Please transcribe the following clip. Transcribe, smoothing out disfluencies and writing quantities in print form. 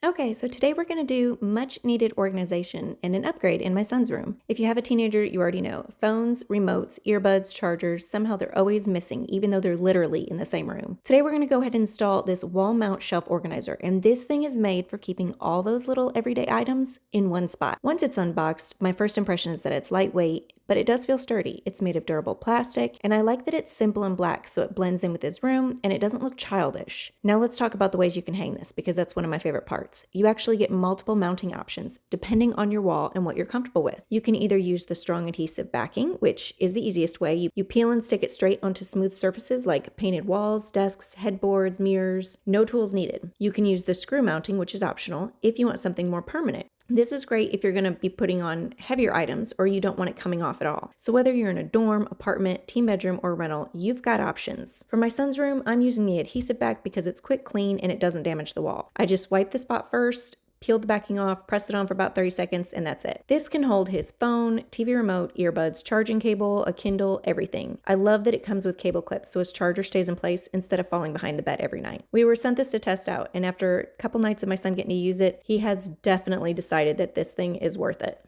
Okay, so today we're going to do much needed organization and an upgrade in my son's room. If you have a teenager, you already know phones, remotes, earbuds, chargers, somehow they're always missing, even though they're literally in the same room. Today we're going to go ahead and install this wall mount shelf organizer, and this thing is made for keeping all those little everyday items in one spot. Once it's unboxed, my first impression is that it's lightweight, but it does feel sturdy. It's made of durable plastic, and I like that it's simple and black so it blends in with his room and it doesn't look childish. Now let's talk about the ways you can hang this, because that's one of my favorite parts. You actually get multiple mounting options depending on your wall and what you're comfortable with. You can either use the strong adhesive backing, which is the easiest way. You peel and stick it straight onto smooth surfaces like painted walls, desks, headboards, mirrors. No tools needed. You can use the screw mounting, which is optional, if you want something more permanent. This is great if you're going to be putting on heavier items or you don't want it coming off at all. So whether you're in a dorm, apartment, team bedroom, or rental, you've got options. For my son's room, I'm using the adhesive back because it's quick, clean, and it doesn't damage the wall. I just wipe the spot first, peel the backing off, press it on for about 30 seconds, and that's it. This can hold his phone, TV remote, earbuds, charging cable, a Kindle, everything. I love that it comes with cable clips so his charger stays in place instead of falling behind the bed every night. We were sent this to test out, and after a couple nights of my son getting to use it, he has definitely decided that this thing is worth it.